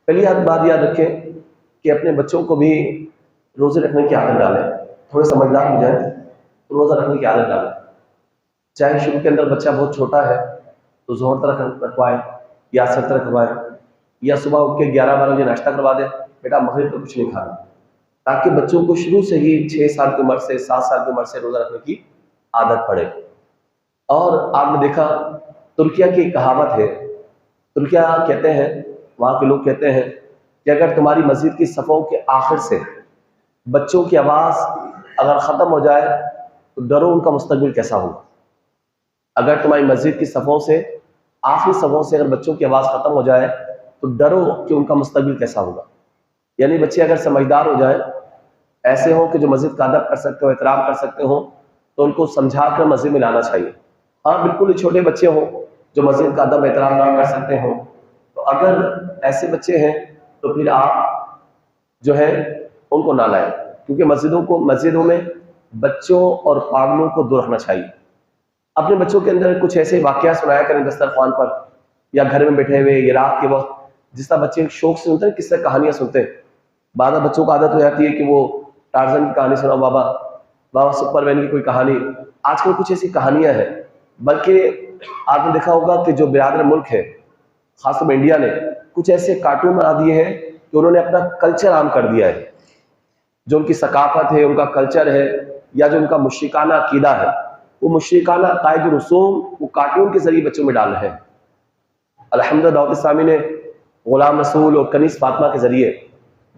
पहली बात याद रखें कि अपने बच्चों को भी रोज़े रखने की आदत डालें। थोड़े समझदार हो जाए तो रोज़ा रखने की आदत डालें। चाहे शुरू के अंदर बच्चा बहुत छोटा है तो ज़ोहर तक रखवाएं या असर तक रखवाएं, या सुबह उठ के 11-12 बजे नाश्ता करवा दें, बेटा मगरिब तो कुछ नहीं खाना, ताकि बच्चों को शुरू से ही 6 साल की उम्र से 7 साल की उम्र से रोज़ा रखने की आदत पड़े। और आपने देखा तुर्किया की एक कहावत है, तुर्किया कहते हैं, वहाँ के लोग कहते हैं कि अगर तुम्हारी मस्जिद की सफ़ों के आखिर से बच्चों की आवाज़ अगर ख़त्म हो जाए तो डरो उनका मुस्तकबिल कैसा होगा। अगर तुम्हारी मस्जिद की सफ़ों से आखिरी सफ़ों से अगर बच्चों की आवाज़ ख़त्म हो जाए तो डरो कि उनका मुस्तकबिल कैसा होगा। यानी बच्चे अगर समझदार हो जाए, ऐसे हो कि जो मस्जिद का अदब कर सकते हो, एहतराम कर सकते हो, तो उनको समझा कर मस्जिद में लाना चाहिए। हाँ, बिल्कुल ही छोटे बच्चे हों जो मस्जिद का अदब एहतराम ना कर सकते हो, तो अगर ऐसे बच्चे हैं तो फिर आप जो है उनको ना लाएं, क्योंकि मस्जिदों में बच्चों और पागलों को दूर रखना चाहिए। अपने बच्चों के अंदर कुछ ऐसे वाकया सुनाया करें दस्तरखान पर या घर में बैठे हुए या रात के वक्त, जिस तरह बच्चे शौक से सुनते हैं, किससे कहानियां सुनते हैं। बाद में बच्चों को आदत हो जाती है कि वो टार्जन की कहानी सुनाओ बाबा, बाबा सुपरमैन की कोई कहानी। आजकल कुछ ऐसी कहानियां हैं, बल्कि आपने देखा होगा कि जो बिरादर मुल्क है, खासतौर इंडिया ने कुछ ऐसे कार्टून बना दिए हैं कि उन्होंने अपना कल्चर आम कर दिया है। जो उनकी सकाफत है, उनका कल्चर है, या जो उनका मुशरिकाना अकीदा है, वो मुशरिकाना अकायद रसूम वो कार्टून के जरिए बच्चों में डाल रहे हैं। अल्हम्दुलिल्लाह दाऊद इस्लामी ने गुलाम रसूल और कनीस फातिमा के जरिए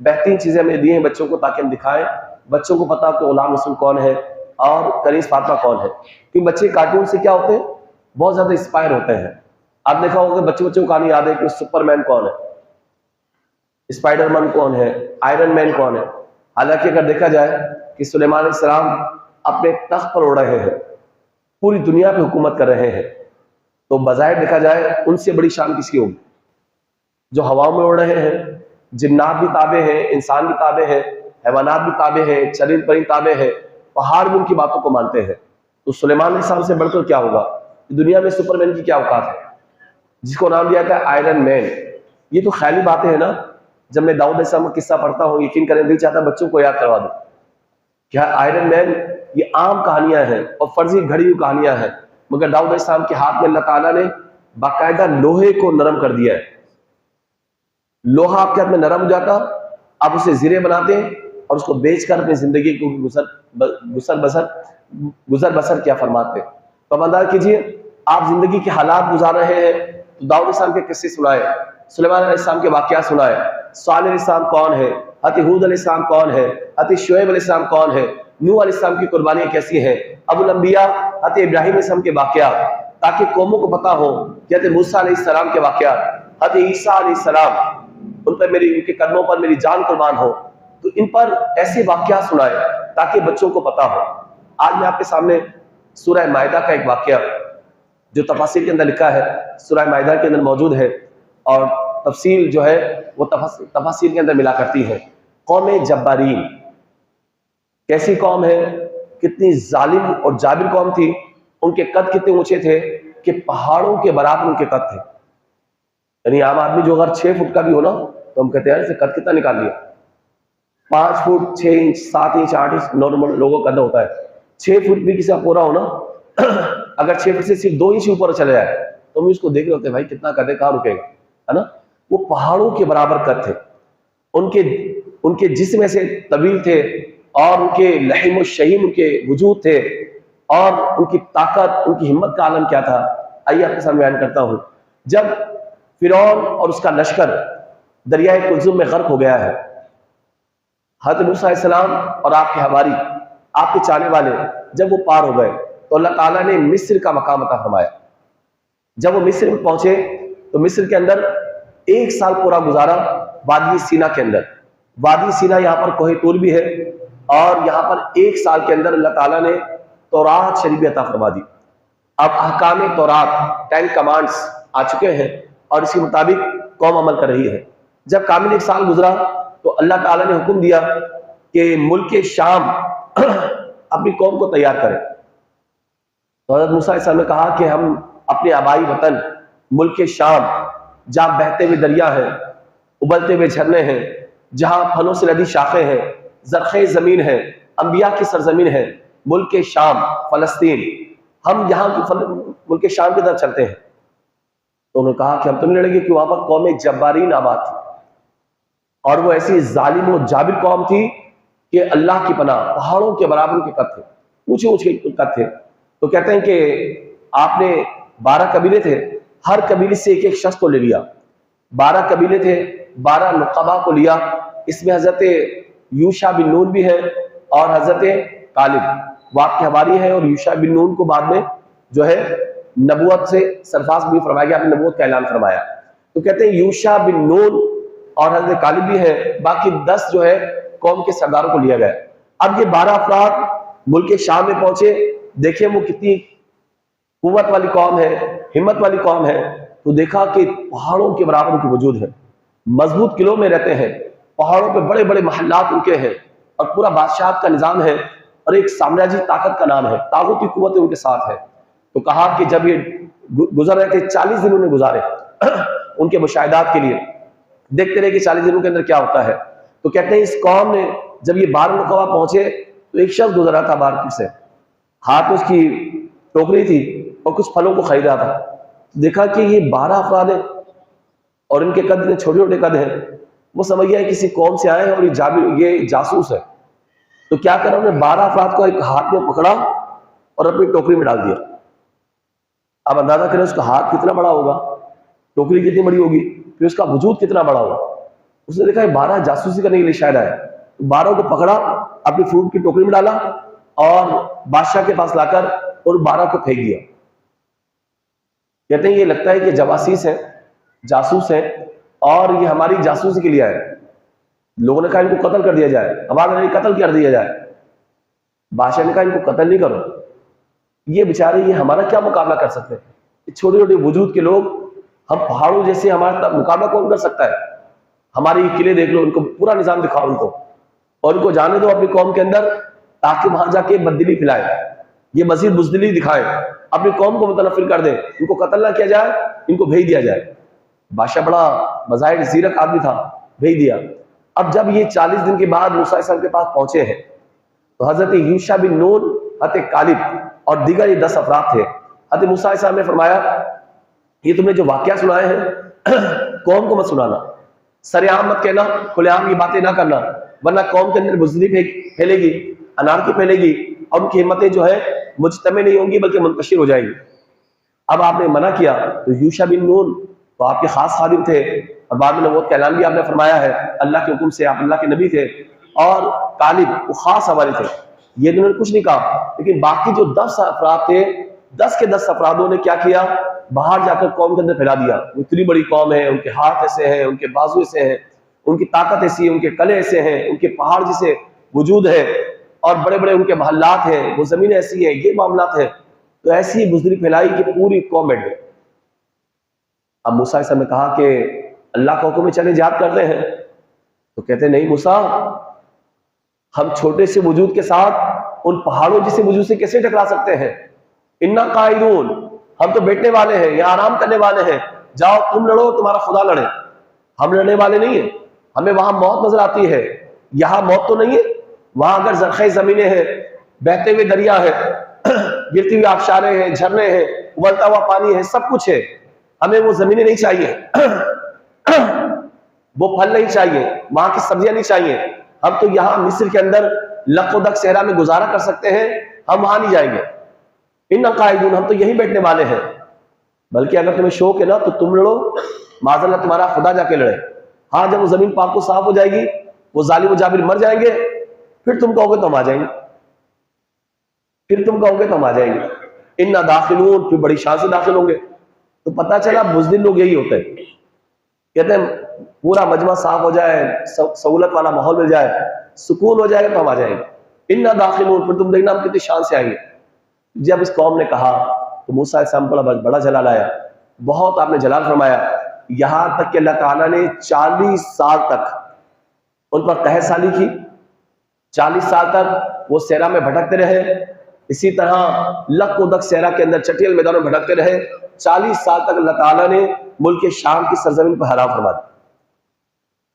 बेहतरीन चीज़ें हमें दी हैं बच्चों को, ताकि हम दिखाएं बच्चों को पता कि गुलाम रसूल कौन है और कनीस फातिमा कौन है। क्योंकि बच्चे कार्टून से क्या होते हैं, बहुत ज़्यादा इंस्पायर होते हैं। आप देखा होगा बच्चों को कहानी याद है कि सुपरमैन कौन है, स्पाइडरमैन कौन है, आयरन मैन कौन है। हालांकि अगर देखा जाए कि सुलेमान अलैहिस्सलाम अपने तख्त पर उड़ रहे हैं, पूरी दुनिया पे हुकूमत कर रहे हैं, तो बजाय देखा जाए उनसे बड़ी शान किसकी होगी। जो हवाओं में उड़ रहे हैं, जिन्नात भी ताबे हैं, इंसान भी ताबे हैं, हैवानात भी ताबे हैं, चरिंद परिंद ताबे हैं, पहाड़ भी उनकी बातों को मानते हैं। तो सुलेमान अलैहिस्सलाम से बढ़कर क्या होगा, दुनिया में सुपरमैन की क्या औकात है, जिसको नाम दिया था आयरन मैन। ये तो ख्याली बातें हैं ना। जब मैं दाऊद अलैहिस्सलाम का किस्सा पढ़ता हूँ, यकीन करें दिल चाहता बच्चों को याद करवा दूं। क्या आयरन मैन ये आम कहानियां हैं और फर्जी घड़ी हुई कहानियां हैं, मगर दाऊद अलैहिस्सलाम के हाथ में अल्लाह ताला ने बाकायदा लोहे को नरम कर दिया है। लोहा आपके हाथ में नरम हो जाता, आप उसे जीरे बनाते और उसको बेचकर अपनी जिंदगी को गुजर बसर क्या फरमाते। तो समझदार कीजिए, आप जिंदगी के हालात गुजार रहे हैं तो दाऊद अलैहिस्सलाम के किस्से सुनाए, सुलेमान अलैहिस्सलाम के वाकया सुनाए। सालेह अलैहिस्सलाम कौन है, हज़रत हूद अलैहिस्सलाम कौन है, हज़रत शुएब अलैहिस्सलाम कौन है, नूह अलैहिस्सलाम की कुर्बानियां कैसी हैं, अबुल अंबिया हज़रत इब्राहिम अलैहिस्सलाम के वाकया, ताकि कौमों को पता हो कि हज़रत मूसा अलैहिस्सलाम के वाकया, हज़रत ईसा अलैहिस्सलाम, उन पर उनके कदमों पर मेरी जान कुर्बान हो। तो इन पर ऐसे वाकया सुनाए ताकि बच्चों को पता हो। आज मैं आपके सामने सूरह माइदा का एक वाकया जो तफसील के अंदर लिखा है, सूरह माइदा के अंदर मौजूद है, और तफसील जो है वो तफसील के अंदर मिला करती है। कौम जब्बारीन कैसी कौम है, कितनी जालिम और जाबिर कौम थी। उनके कद कितने ऊंचे थे कि पहाड़ों के बराबर उनके कद थे। यानी आम आदमी जो अगर 6 फुट का भी हो ना, तो हम कहते हैं इसे कद कितना निकाल लिया। 5 foot 6 inch 7 inch 8 inch normal लोगों का कद होता है। 6 फुट भी किसी का पूरा हो ना, अगर 6 फुट से सिर्फ 2 इंच ऊपर चले जाए तो हम इसको देख रहे होते हैं, भाई कितना कद है, कहाँ रुकेगा, है ना। वो पहाड़ों के बराबर कद थे। उनके जिस्म ऐसे तवील थे और उनके लहीम शहीम उनके वजूद थे, और उनकी ताकत, उनकी हिम्मत का आलम क्या था, आइए आपके सामने बयान करता हूं। जब फिरौन और उसका लश्कर दरियाए कुलजुम में गर्क हो गया है, हज़रत मूसा अलैहिस्सलाम और आपके हवारी, आपके चाहने वाले जब वो पार हो गए तो अल्लाह ताला ने मिस्र का मकाम अता फरमाया। जब वो मिस्र में पहुंचे तो मिस्र के अंदर 1 साल पूरा गुजारा वादी सीना के अंदर। वादी सीना यहाँ पर कोहे तूर भी है, और यहाँ पर 1 साल के अंदर अल्लाह ताला ने तौरात शरीफ अता फरमा दी। अब अहकाम तौरात 10 कमांड्स आ चुके हैं और इसी मुताबिक कौम अमल कर रही है। जब कामिल 1 साल गुजरा तो अल्लाह ताला ने हुक्म दिया कि मुल्क शाम अपनी कौम को तैयार करें। तो हज़रत मूसा अलैहिस्सलाम ने कहा कि हम अपने आबाई वतन मुल्क शाम, जहाँ बहते हुए दरिया है, उबलते हुए झरने हैं, जहां फलों से लदी शाखें हैं, जरखे जमीन है, अंबिया की सरजमीन है, मुल्क शाम फलस्तीन, हम यहाँ की मुल्क शाम की तरफ चलते हैं। तो उन्होंने कहा कि हम तो नहीं लड़ेंगे कि वहां पर कौम जब्बारीन आबाद थी, और वो ऐसी जालिम और जाबिर कौम थी कि अल्लाह की पनाह, पहाड़ों के बराबर के कद थे, ऊंचे ऊंचे कद थे। तो कहते हैं कि आपने 12 कबीले थे, हर कबीले से एक एक शख्स को ले लिया। 12 कबीले थे, 12 नुक़बा को लिया। इसमें हजरत यूशा बिन नून भी है और हजरत कालिब वाक़ हवारी है, और यूशा बिन नून को बाद में जो है नबूवत से सरफराज भी फरमाया गया, आपने नबूवत का ऐलान फरमाया। तो कहते हैं यूशा बिन नून और हजरत कालिब भी है, बाकी 10 जो है कौम के सरदारों को लिया गया। अब ये 12 अफराद मुल्क शाम में पहुंचे, देखें वो कितनी कुव्वत वाली कौम है, हिम्मत वाली कौम है। तो देखा कि पहाड़ों के बराबर की वजूद है, मजबूत किलों में रहते हैं, पहाड़ों पे बड़े बड़े महल्लात उनके हैं, और पूरा बादशाह का निजाम है, और एक साम्राज्य ताकत का नाम है, ताकत की कुव्वत उनके साथ है। तो कहा कि जब ये गुजर रहे थे, 40 दिन उन्होंने गुजारे उनके मुशाहिदात के लिए, देखते रहे कि 40 दिनों के अंदर क्या होता है। तो कहते हैं इस कौम ने जब ये 12 नुक़बा पहुंचे, तो एक शख्स गुजरा था मार्केट से, हाथ में उसकी टोकरी थी और कुछ फलों को खरीदा था। देखा कि ये 12 अफराद हैं और इनके कद में छोटे छोटे कद हैं। वो समझ गया किसी कौम से आए हैं और ये जासूस है। तो क्या करा, उन्होंने 12 अफराद को एक हाथ में पकड़ा और अपनी टोकरी में डाल दिया। अब अंदाजा करें उसका हाथ कितना बड़ा होगा, टोकरी कितनी बड़ी होगी, फिर उसका वजूद कितना बड़ा होगा। उसने देखा 12 जासूसी करने के लिए शायद आया, तो 12 को पकड़ा, अपनी फ्रूट की टोकरी में डाला और बादशाह के पास लाकर और 12 को फेंक दिया। कहते हैं ये लगता है कि जवासीस है, जासूस है, और ये हमारी जासूसी के लिए आए। लोगों ने कहा इनको कत्ल कर दिया जाए, हमारे नहीं कत्ल कर दिया जाए। बादशाह ने कहा इनको कत्ल नहीं करो, ये बेचारे ये हमारा क्या मुकाबला कर सकते हैं, छोटे छोटे वजूद के लोग, हम पहाड़ों जैसे, हमारा मुकाबला कौन कर सकता है। हमारे किले देख लो, उनको पूरा निजाम दिखाओ उनको, और उनको जाने दो अपनी कौम के अंदर, ताकि वहां जाके बददिली फैलाए, ये मजीद बुजदिली दिखाए, अपनी कौम को मुतनफिर कर दे, इनको कत्ल ना किया जाए, इनको भेज दिया जाए। बादशाह बड़ा मज़ाहिर ज़ीरक आदमी था, भेज दिया। अब जब ये 40 दिन के बाद मूसा अलैहिस्सलाम के पास पहुंचे हैं, तो हजरत यूशा बिन नून, हजरत कालिब और दीगर ये 10 अफराद थे। हजरत मूसा अलैहिस्सलाम ने फरमाया ये तुमने जो वाकया सुनाए हैं कौम को मत सुनाना, सरेआम मत कहना, खुलेआम ये बातें ना करना, वरना कौम के अंदर बुज़दिली फैलेगी, अनारकी फैलेगी, और उनकी हिम्मतें जो है मुजतमे नहीं होंगी बल्कि मुंतशिर हो जाएंगी। अब आपने मना किया। तो यूशा बिन नून तो आपके खास खादिम थे, और बाद में नबूवत का ऐलान भी आपने फरमाया है, अल्लाह के हुक्म से आप अल्लाह के नबी थे। और कालिब वो खास हवाले थे, ये उन्होंने कुछ नहीं कहा। लेकिन बाकी जो 10 अफराद थे, 10 के 10 अफरादों ने क्या किया, बाहर जाकर कौम के अंदर फैला दिया। वो इतनी बड़ी कौम है, उनके हाथ ऐसे हैं, उनके बाजू ऐसे हैं, उनकी ताकत ऐसी है, उनके कले ऐसे हैं, उनके पहाड़ जैसे वजूद है, और बड़े बड़े उनके महल्लात हैं, वो जमीन ऐसी है, ये मामलात है। तो ऐसी बुज़दिली फैलाई कि पूरी कौम बैठ गई। अब मूसा ने कहा कि अल्लाह का हुक्म में चले जिहाद करते हैं। तो कहते नहीं मूसा, हम छोटे से वजूद के साथ उन पहाड़ों जैसे वजूद से कैसे टकरा सकते हैं। इन्ना कायदून, हम तो बैठने वाले हैं, यहाँ आराम करने वाले हैं, जाओ तुम लड़ो, तुम्हारा खुदा लड़े, हम लड़ने वाले नहीं है। हमें वहां मौत नजर आती है, यहाँ मौत तो नहीं है। वहां अगर जरखे जमीनें हैं, बहते हुए दरिया है, गिरती हुई आबशारें हैं, झरने हैं, उबलता हुआ पानी है, सब कुछ है। हमें वो जमीनें नहीं चाहिए, वो फल नहीं चाहिए, वहां की सब्जियां नहीं चाहिए। हम तो यहाँ मिस्र के अंदर लकोदक सहरा में गुजारा कर सकते हैं, हम वहां नहीं जाएंगे। इन कायदून, हम तो यही बैठने वाले हैं। बल्कि अगर तुम्हें शौक है ना तो तुम लड़ो, माज़अल्लाह तुम्हारा खुदा जाके लड़े। हाँ, जब वो जमीन पाक को साफ हो जाएगी, वो जालिम जाबिर मर जाएंगे, फिर तुम कहोगे तो हम आ जाएंगे, फिर तुम कहोगे तो हम आ जाएंगे। इन्ना दाखिलून, फिर बड़ी शान से दाखिल होंगे। तो पता चला बुज़दिल लोग यही होते हैं, कहते हैं पूरा मजमा साफ हो जाए, सहूलत वाला माहौल मिल जाए, सुकून हो जाएगा तो हम आ जाएंगे। इन्ना दाखिलून, फिर तुम देखना हम कितनी शान से आएंगे। जब इस कौम ने कहा तो मूसा अलैहिस्सलाम बड़ा जलाल आया, बहुत आपने जलाल फरमाया। यहां तक कि अल्लाह ताला ने 40 साल तक उन पर कहसाली की, 40 साल तक वो सहरा में भटकते रहे। इसी तरह लक सहरा के अंदर चटियल मैदानों में भटकते रहे। 40 साल तक अल्लाह ताला ने मुल्क शाम की सरजमीन पर हराम फरमा दिया।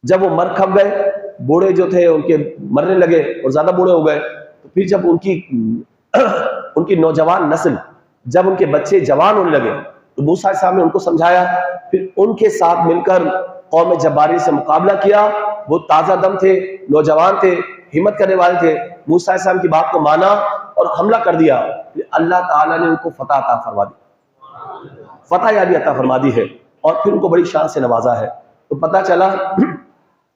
जब वो मर खप गए, बूढ़े जो थे उनके मरने लगे और ज्यादा बूढ़े हो गए, तो फिर जब उनकी उनकी नौजवान नस्ल, जब उनके बच्चे जवान होने लगे, तो मूसा अलैहिस्सलाम ने उनको समझाया, फिर उनके साथ मिलकर कौम जब्बारी से मुकाबला किया। वो ताजा दम थे, नौजवान थे, हिम्मत करने वाले थे। मूसा अलैहिस्सलाम की बात को माना और हमला कर दिया। अल्लाह ताला ने उनको फतह अता फरमा दी, फतह यानी अता फरमा दी है, और फिर उनको बड़ी शान से नवाजा है। तो पता चला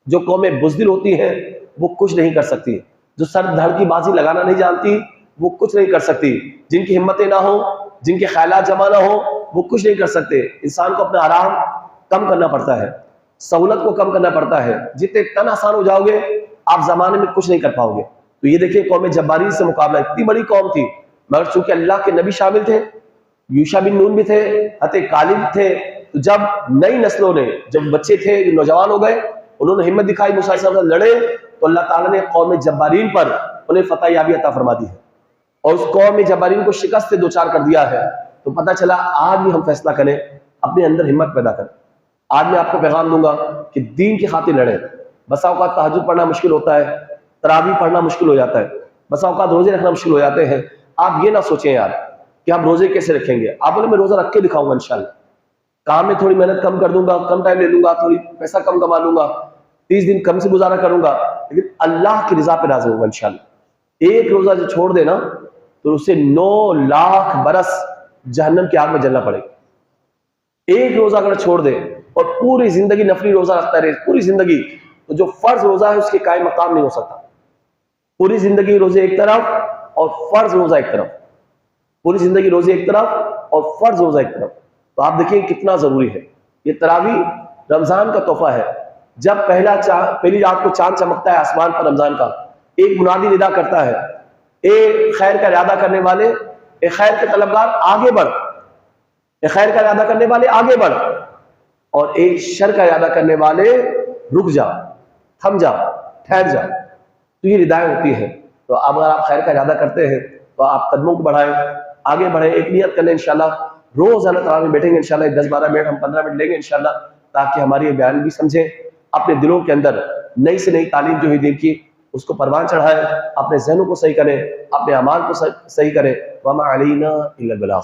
जो कौमें बुज़दिल होती हैं वो कुछ नहीं कर सकती, जो सर धड़ की बाजी लगाना नहीं जानती वो कुछ नहीं कर सकती, जिनकी हिम्मतें ना हो, जिनके ख्यालात जमा ना हो, वो कुछ नहीं कर सकते। इंसान को अपना आराम कम करना पड़ता है, सहूलत को कम करना पड़ता है। जितने तन आसान हो जाओगे आप जमाने में कुछ नहीं कर पाओगे। तो ये देखिए कौम जब्बारी से मुकाबला, इतनी बड़ी कौम थी, मगर चूंकि अल्लाह के नबी शामिल थे, यूशा बिन नून भी थे, हते कालिब थे, तो जब नई नस्लों ने, जब बच्चे थे नौजवान हो गए, उन्होंने हिम्मत दिखाई, मूसा अलैहिस्सलाम से लड़े, तो अल्लाह ताला ने कौम जब्बारीन पर उन्हें फतह याबी अता फरमा दी है और उस कौम जब्बारीन को शिकस्त से दो चार कर दिया है। तो पता चला आज भी हम फैसला करें, अपने अंदर हिम्मत पैदा करें। आज मैं आपको पैगाम दूंगा कि दीन की खातिर लड़ें। बसा औकात तहज्जुद पढ़ना मुश्किल होता है, तरावी पढ़ना मुश्किल हो जाता है, बसा औकात रोजे रखना मुश्किल हो जाते हैं। आप ये ना सोचें यार कि हम रोजे कैसे रखेंगे। आप बोले मैं रोजा रख के दिखाऊंगा इंशाल्लाह, काम में थोड़ी मेहनत कम कर दूंगा, कम टाइम ले लूंगा, थोड़ी पैसा कम कमा लूंगा, 30 दिन कम से गुजारा करूंगा, लेकिन अल्लाह की रजा पे राजी होगा इंशाल्लाह। एक रोजा जो छोड़ देना तो उसे 9 लाख बरस जहन्नम की आग में जलना पड़ेगा। एक रोजा अगर छोड़ दे और पूरी जिंदगी नफली रोजा रखता रहे पूरी जिंदगी, तो जो फर्ज रोजा है उसके कायम मकाम नहीं हो सकता। पूरी जिंदगी रोजे एक तरफ और फर्ज रोजा एक तरफ, पूरी जिंदगी रोजे एक तरफ और फर्ज रोजा एक तरफ। तो आप देखिए कितना जरूरी है। ये तरावी रमजान का तोहफा है। जब पहली रात को चांद चमकता है आसमान पर रमजान का, एक मुनादी निदा करता है, ए खैर का इरादा करने वाले, ए खैर के तलबगार आगे बढ़, ए खैर का इरादा करने वाले आगे बढ़, और एक शर का इरादा करने वाले रुक जा, थम जा, ठहर जा। तो ये हिदायत होती है। तो अब अगर आप खैर का इरादा करते हैं तो आप कदमों को बढ़ाएं, आगे बढ़े, एक नियत कर लें इंशाल्लाह रोजाना तरावी में बैठेंगे इंशाल्लाह। 10-12 मिनट, हम 15 मिनट लेंगे इंशाल्लाह, ताकि हमारी ये बयान भी समझें, अपने दिलों के अंदर नई से नई तालीम जो है दीन की उसको परवान चढ़ाएं, अपने जहनों को सही करें, अपने अमाल को सही करें। वमा अलैना इल्लल बलाग।